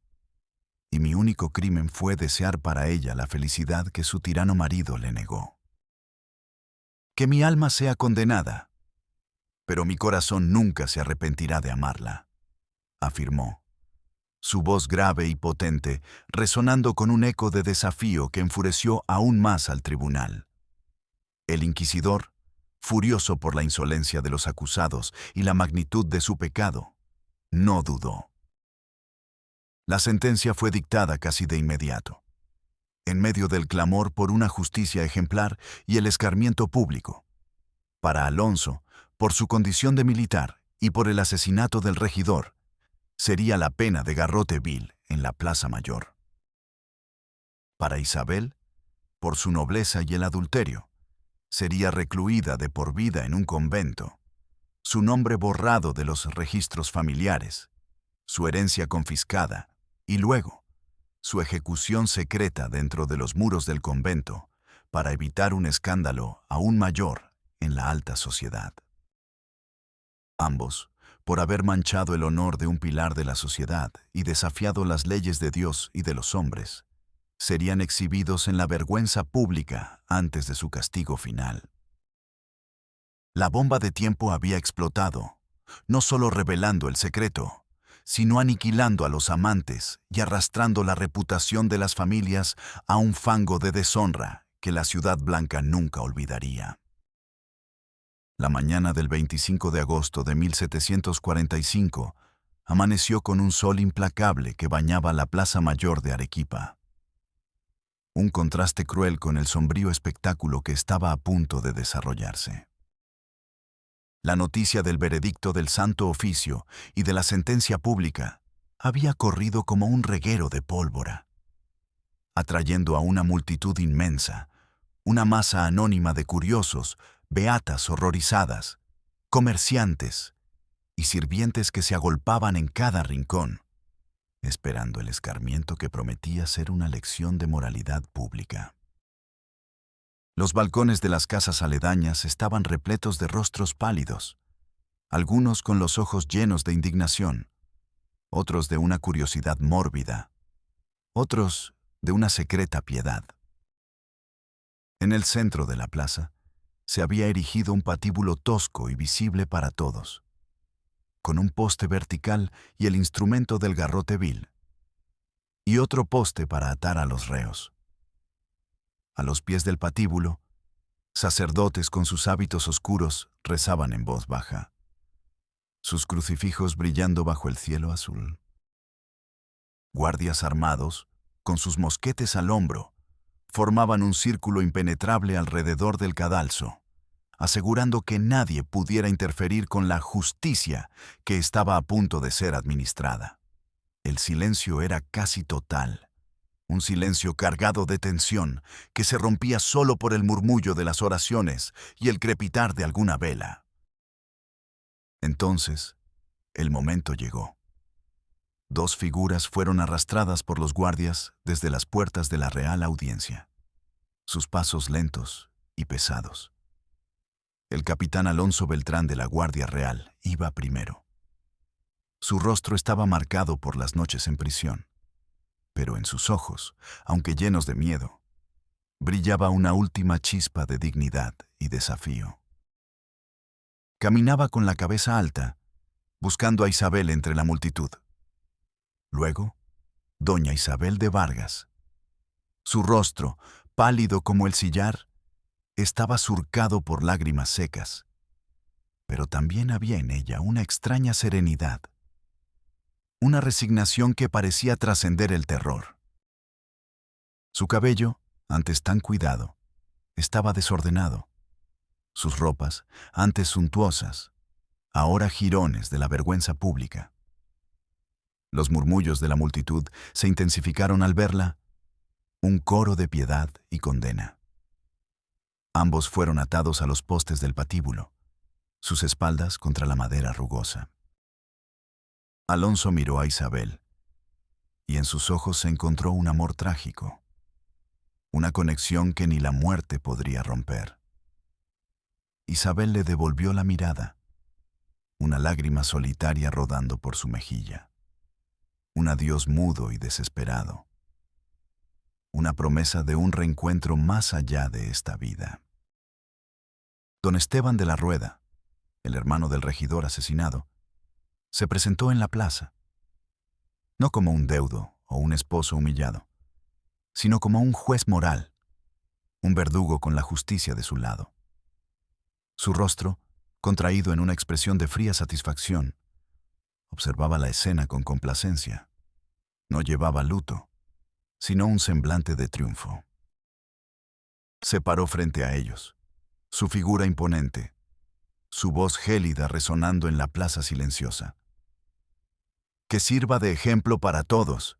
y mi único crimen fue desear para ella la felicidad que su tirano marido le negó. Que mi alma sea condenada, pero mi corazón nunca se arrepentirá de amarla, afirmó, su voz grave y potente resonando con un eco de desafío que enfureció aún más al tribunal. El inquisidor, furioso por la insolencia de los acusados y la magnitud de su pecado, no dudó. La sentencia fue dictada casi de inmediato, en medio del clamor por una justicia ejemplar y el escarmiento público. Para Alonso, por su condición de militar y por el asesinato del regidor, sería la pena de garrote vil en la Plaza Mayor. Para Isabel, por su nobleza y el adulterio, sería recluida de por vida en un convento, su nombre borrado de los registros familiares, su herencia confiscada y luego su ejecución secreta dentro de los muros del convento para evitar un escándalo aún mayor en la alta sociedad. Ambos, por haber manchado el honor de un pilar de la sociedad y desafiado las leyes de Dios y de los hombres, serían exhibidos en la vergüenza pública antes de su castigo final. La bomba de tiempo había explotado, no solo revelando el secreto, sino aniquilando a los amantes y arrastrando la reputación de las familias a un fango de deshonra que la Ciudad Blanca nunca olvidaría. La mañana del 25 de agosto de 1745 amaneció con un sol implacable que bañaba la Plaza Mayor de Arequipa. Un contraste cruel con el sombrío espectáculo que estaba a punto de desarrollarse. La noticia del veredicto del Santo Oficio y de la sentencia pública había corrido como un reguero de pólvora, atrayendo a una multitud inmensa, una masa anónima de curiosos, beatas horrorizadas, comerciantes y sirvientes que se agolpaban en cada rincón, esperando el escarmiento que prometía ser una lección de moralidad pública. Los balcones de las casas aledañas estaban repletos de rostros pálidos, algunos con los ojos llenos de indignación, otros de una curiosidad mórbida, otros de una secreta piedad. En el centro de la plaza se había erigido un patíbulo tosco y visible para todos, con un poste vertical y el instrumento del garrote vil, y otro poste para atar a los reos. A los pies del patíbulo, sacerdotes con sus hábitos oscuros rezaban en voz baja, sus crucifijos brillando bajo el cielo azul. Guardias armados, con sus mosquetes al hombro, formaban un círculo impenetrable alrededor del cadalso, asegurando que nadie pudiera interferir con la justicia que estaba a punto de ser administrada. El silencio era casi total, un silencio cargado de tensión que se rompía solo por el murmullo de las oraciones y el crepitar de alguna vela. Entonces, el momento llegó. Dos figuras fueron arrastradas por los guardias desde las puertas de la Real Audiencia, sus pasos lentos y pesados. El capitán Alonso Beltrán de la Guardia Real iba primero. Su rostro estaba marcado por las noches en prisión, pero en sus ojos, aunque llenos de miedo, brillaba una última chispa de dignidad y desafío. Caminaba con la cabeza alta, buscando a Isabel entre la multitud. Luego, doña Isabel de Vargas. Su rostro, pálido como el sillar, estaba surcado por lágrimas secas, pero también había en ella una extraña serenidad, una resignación que parecía trascender el terror. Su cabello, antes tan cuidado, estaba desordenado. Sus ropas, antes suntuosas, ahora jirones de la vergüenza pública. Los murmullos de la multitud se intensificaron al verla, un coro de piedad y condena. Ambos fueron atados a los postes del patíbulo, sus espaldas contra la madera rugosa. Alonso miró a Isabel, y en sus ojos se encontró un amor trágico, una conexión que ni la muerte podría romper. Isabel le devolvió la mirada, una lágrima solitaria rodando por su mejilla, un adiós mudo y desesperado, una promesa de un reencuentro más allá de esta vida. Don Esteban de la Rueda, el hermano del regidor asesinado, se presentó en la plaza, no como un deudo o un esposo humillado, sino como un juez moral, un verdugo con la justicia de su lado. Su rostro, contraído en una expresión de fría satisfacción, observaba la escena con complacencia. No llevaba luto, sino un semblante de triunfo. Se paró frente a ellos, su figura imponente, su voz gélida resonando en la plaza silenciosa. Que sirva de ejemplo para todos.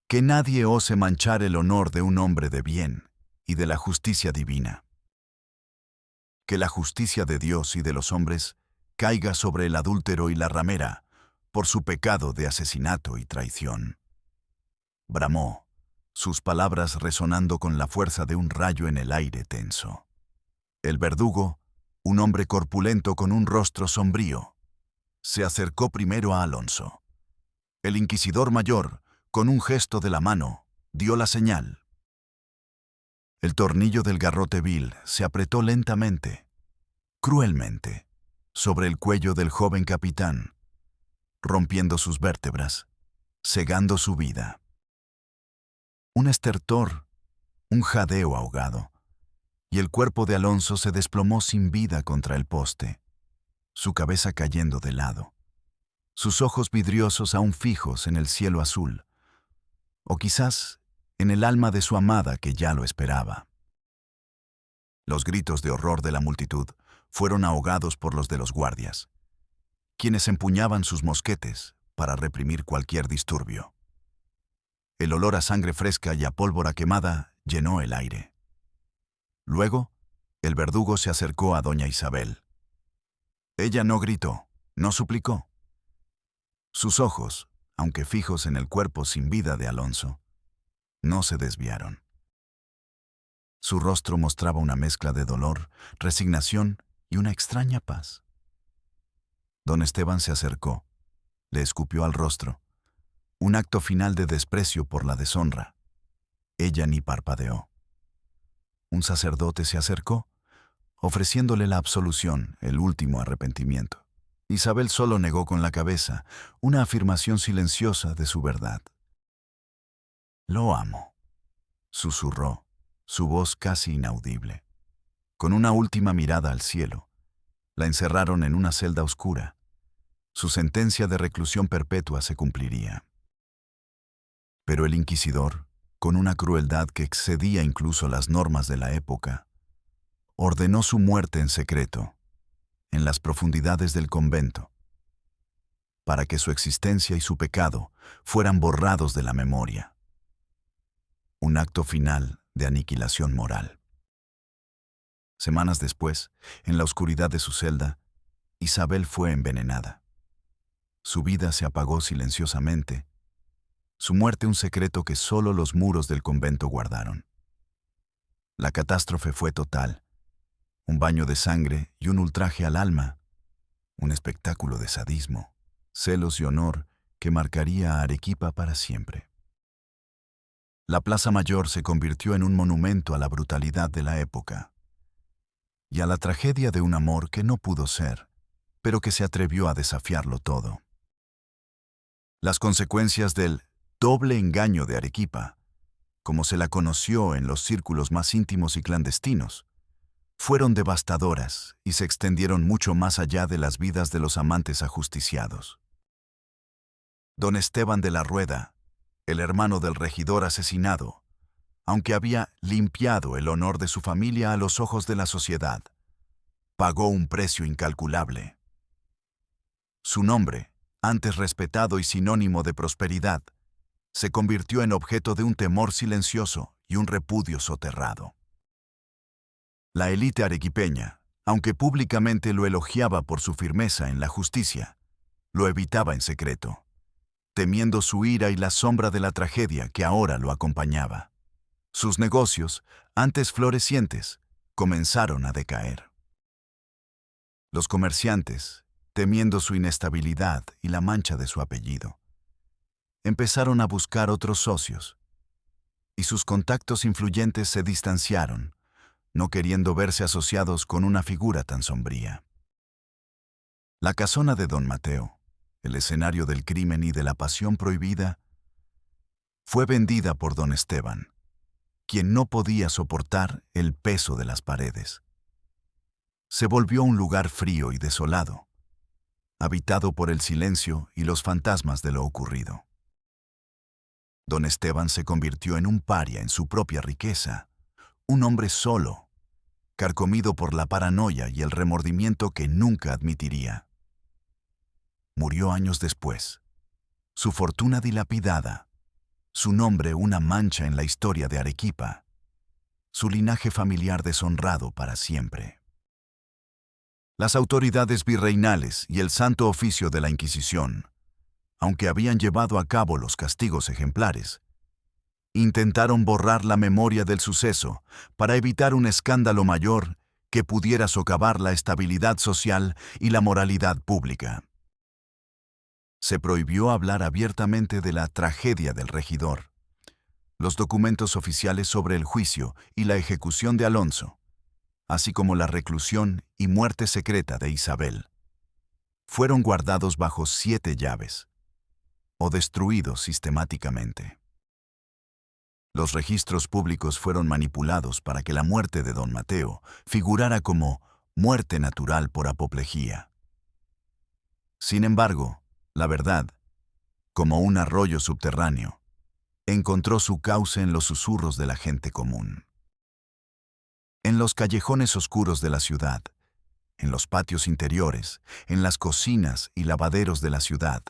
Que nadie ose manchar el honor de un hombre de bien y de la justicia divina. Que la justicia de Dios y de los hombres caiga sobre el adúltero y la ramera por su pecado de asesinato y traición. Bramó, sus palabras resonando con la fuerza de un rayo en el aire tenso. El verdugo, un hombre corpulento con un rostro sombrío, se acercó primero a Alonso. El inquisidor mayor, con un gesto de la mano, dio la señal. El tornillo del garrote vil se apretó lentamente, cruelmente, sobre el cuello del joven capitán, rompiendo sus vértebras, cegando su vida. Un estertor, un jadeo ahogado, y el cuerpo de Alonso se desplomó sin vida contra el poste, su cabeza cayendo de lado, sus ojos vidriosos aún fijos en el cielo azul, o quizás en el alma de su amada que ya lo esperaba. Los gritos de horror de la multitud fueron ahogados por los de los guardias, quienes empuñaban sus mosquetes para reprimir cualquier disturbio. El olor a sangre fresca y a pólvora quemada llenó el aire. Luego, el verdugo se acercó a doña Isabel. Ella no gritó, no suplicó. Sus ojos, aunque fijos en el cuerpo sin vida de Alonso, no se desviaron. Su rostro mostraba una mezcla de dolor, resignación y una extraña paz. Don Esteban se acercó, le escupió al rostro, un acto final de desprecio por la deshonra. Ella ni parpadeó. Un sacerdote se acercó, ofreciéndole la absolución, el último arrepentimiento. Isabel solo negó con la cabeza, una afirmación silenciosa de su verdad. «Lo amo», susurró, su voz casi inaudible. Con una última mirada al cielo, la encerraron en una celda oscura. Su sentencia de reclusión perpetua se cumpliría. Pero el inquisidor, con una crueldad que excedía incluso las normas de la época, ordenó su muerte en secreto, en las profundidades del convento, para que su existencia y su pecado fueran borrados de la memoria. Un acto final de aniquilación moral. Semanas después, en la oscuridad de su celda, Isabel fue envenenada. Su vida se apagó silenciosamente, su muerte un secreto que solo los muros del convento guardaron. La catástrofe fue total, un baño de sangre y un ultraje al alma, un espectáculo de sadismo, celos y honor que marcaría a Arequipa para siempre. La Plaza Mayor se convirtió en un monumento a la brutalidad de la época y a la tragedia de un amor que no pudo ser, pero que se atrevió a desafiarlo todo. Las consecuencias del doble engaño de Arequipa, como se la conoció en los círculos más íntimos y clandestinos, fueron devastadoras y se extendieron mucho más allá de las vidas de los amantes ajusticiados. Don Esteban de la Rueda, el hermano del regidor asesinado, aunque había limpiado el honor de su familia a los ojos de la sociedad, pagó un precio incalculable. Su nombre, antes respetado y sinónimo de prosperidad, se convirtió en objeto de un temor silencioso y un repudio soterrado. La élite arequipeña, aunque públicamente lo elogiaba por su firmeza en la justicia, lo evitaba en secreto, temiendo su ira y la sombra de la tragedia que ahora lo acompañaba. Sus negocios, antes florecientes, comenzaron a decaer. Los comerciantes, temiendo su inestabilidad y la mancha de su apellido, empezaron a buscar otros socios, y sus contactos influyentes se distanciaron, no queriendo verse asociados con una figura tan sombría. La casona de Don Mateo, el escenario del crimen y de la pasión prohibida, fue vendida por Don Esteban, quien no podía soportar el peso de las paredes. Se volvió un lugar frío y desolado, habitado por el silencio y los fantasmas de lo ocurrido. Don Esteban se convirtió en un paria en su propia riqueza, un hombre solo, carcomido por la paranoia y el remordimiento que nunca admitiría. Murió años después, su fortuna dilapidada, su nombre una mancha en la historia de Arequipa, su linaje familiar deshonrado para siempre. Las autoridades virreinales y el Santo Oficio de la Inquisición, aunque habían llevado a cabo los castigos ejemplares, intentaron borrar la memoria del suceso para evitar un escándalo mayor que pudiera socavar la estabilidad social y la moralidad pública. Se prohibió hablar abiertamente de la tragedia del regidor. Los documentos oficiales sobre el juicio y la ejecución de Alonso, así como la reclusión y muerte secreta de Isabel, fueron guardados bajo 7 llaves o destruidos sistemáticamente. Los registros públicos fueron manipulados para que la muerte de Don Mateo figurara como muerte natural por apoplejía. Sin embargo, la verdad, como un arroyo subterráneo, encontró su cauce en los susurros de la gente común. En los callejones oscuros de la ciudad, en los patios interiores, en las cocinas y lavaderos de la ciudad,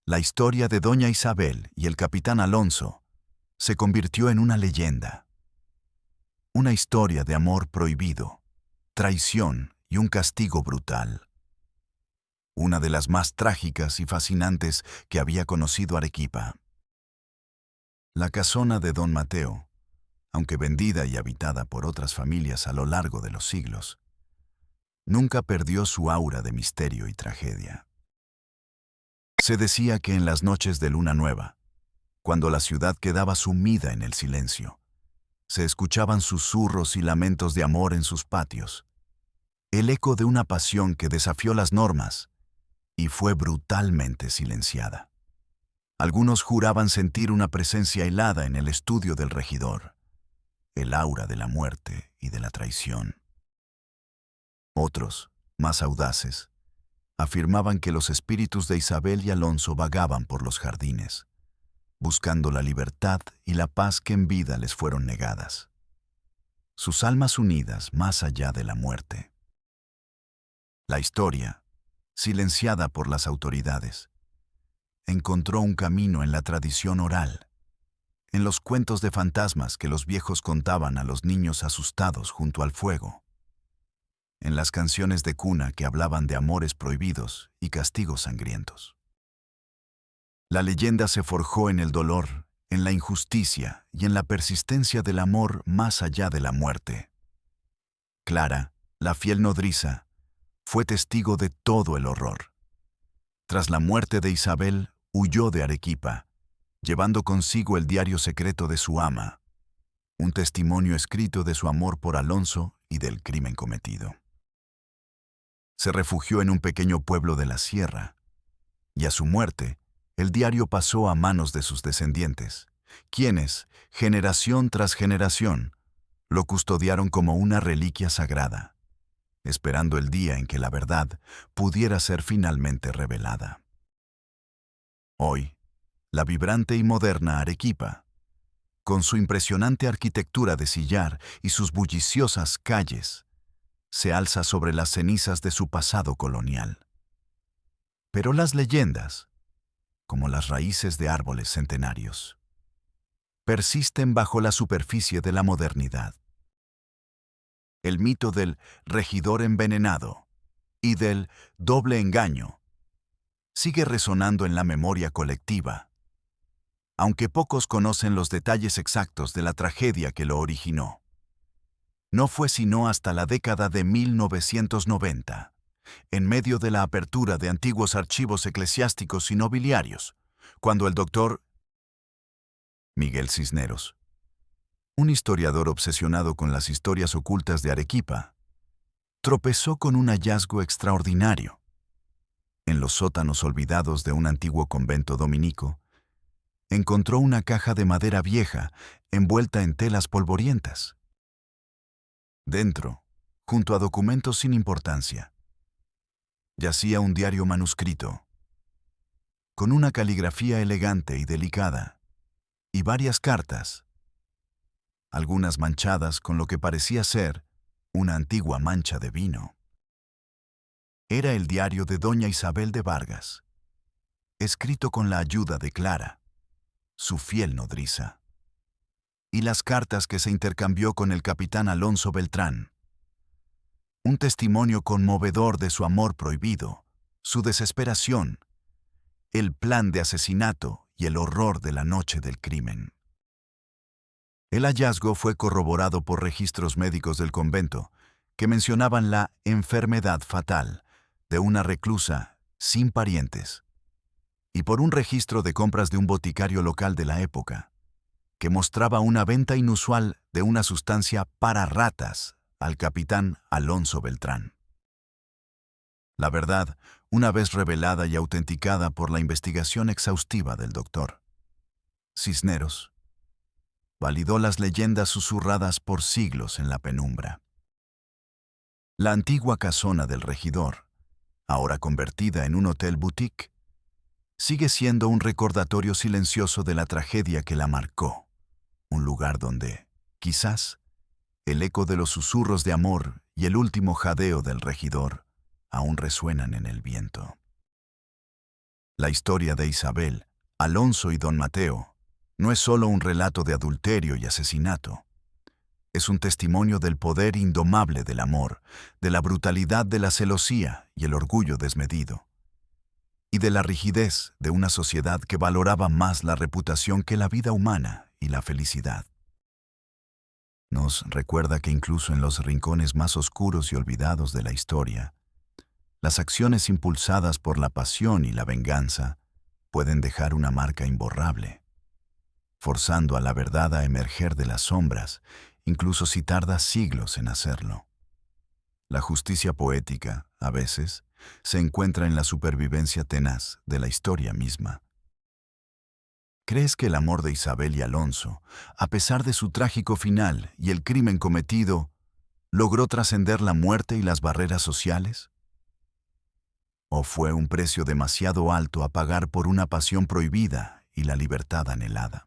la historia de Doña Isabel y el capitán Alonso se convirtió en una leyenda. Una historia de amor prohibido, traición y un castigo brutal. Una de las más trágicas y fascinantes que había conocido Arequipa. La casona de Don Mateo, aunque vendida y habitada por otras familias a lo largo de los siglos, nunca perdió su aura de misterio y tragedia. Se decía que en las noches de luna nueva, cuando la ciudad quedaba sumida en el silencio, se escuchaban susurros y lamentos de amor en sus patios, el eco de una pasión que desafió las normas y fue brutalmente silenciada. Algunos juraban sentir una presencia helada en el estudio del regidor, el aura de la muerte y de la traición. Otros, más audaces, afirmaban que los espíritus de Isabel y Alonso vagaban por los jardines, buscando la libertad y la paz que en vida les fueron negadas. Sus almas unidas más allá de la muerte. La historia, silenciada por las autoridades, encontró un camino en la tradición oral, en los cuentos de fantasmas que los viejos contaban a los niños asustados junto al fuego, en las canciones de cuna que hablaban de amores prohibidos y castigos sangrientos. La leyenda se forjó en el dolor, en la injusticia y en la persistencia del amor más allá de la muerte. Clara, la fiel nodriza, fue testigo de todo el horror. Tras la muerte de Isabel, huyó de Arequipa, llevando consigo el diario secreto de su ama, un testimonio escrito de su amor por Alonso y del crimen cometido. Se refugió en un pequeño pueblo de la sierra, y a su muerte, el diario pasó a manos de sus descendientes, quienes, generación tras generación, lo custodiaron como una reliquia sagrada, esperando el día en que la verdad pudiera ser finalmente revelada. Hoy, la vibrante y moderna Arequipa, con su impresionante arquitectura de sillar y sus bulliciosas calles, se alza sobre las cenizas de su pasado colonial. Pero las leyendas, como las raíces de árboles centenarios, persisten bajo la superficie de la modernidad. el mito del regidor envenenado y del doble engaño sigue resonando en la memoria colectiva, aunque pocos conocen los detalles exactos de la tragedia que lo originó. No fue sino hasta la década de 1990, en medio de la apertura de antiguos archivos eclesiásticos y nobiliarios, cuando el doctor Miguel Cisneros, un historiador obsesionado con las historias ocultas de Arequipa, tropezó con un hallazgo extraordinario. En los sótanos olvidados de un antiguo convento dominico, encontró una caja de madera vieja envuelta en telas polvorientas. Dentro, junto a documentos sin importancia, yacía un diario manuscrito, con una caligrafía elegante y delicada, y varias cartas, algunas manchadas con lo que parecía ser una antigua mancha de vino. Era el diario de doña Isabel de Vargas, escrito con la ayuda de Clara, su fiel nodriza, y las cartas que se intercambió con el capitán Alonso Beltrán. Un testimonio conmovedor de su amor prohibido, su desesperación, el plan de asesinato y el horror de la noche del crimen. El hallazgo fue corroborado por registros médicos del convento que mencionaban la enfermedad fatal de una reclusa sin parientes, y por un registro de compras de un boticario local de la época, que mostraba una venta inusual de una sustancia para ratas al capitán Alonso Beltrán. La verdad, una vez revelada y autenticada por la investigación exhaustiva del doctor Cisneros, validó las leyendas susurradas por siglos en la penumbra. La antigua casona del regidor, ahora convertida en un hotel boutique, sigue siendo un recordatorio silencioso de la tragedia que la marcó, un lugar donde, quizás, el eco de los susurros de amor y el último jadeo del regidor aún resuenan en el viento. La historia de Isabel, Alonso y don Mateo no es solo un relato de adulterio y asesinato. Es un testimonio del poder indomable del amor, de la brutalidad de la celosía y el orgullo desmedido, y de la rigidez de una sociedad que valoraba más la reputación que la vida humana y la felicidad. Nos recuerda que incluso en los rincones más oscuros y olvidados de la historia, las acciones impulsadas por la pasión y la venganza pueden dejar una marca imborrable, forzando a la verdad a emerger de las sombras, incluso si tarda siglos en hacerlo. La justicia poética, a veces, se encuentra en la supervivencia tenaz de la historia misma. ¿Crees que el amor de Isabel y Alonso, a pesar de su trágico final y el crimen cometido, logró trascender la muerte y las barreras sociales? ¿O fue un precio demasiado alto a pagar por una pasión prohibida y la libertad anhelada?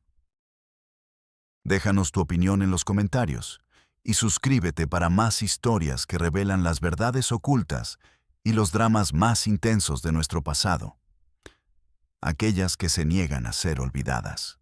Déjanos tu opinión en los comentarios y suscríbete para más historias que revelan las verdades ocultas y los dramas más intensos de nuestro pasado, aquellas que se niegan a ser olvidadas.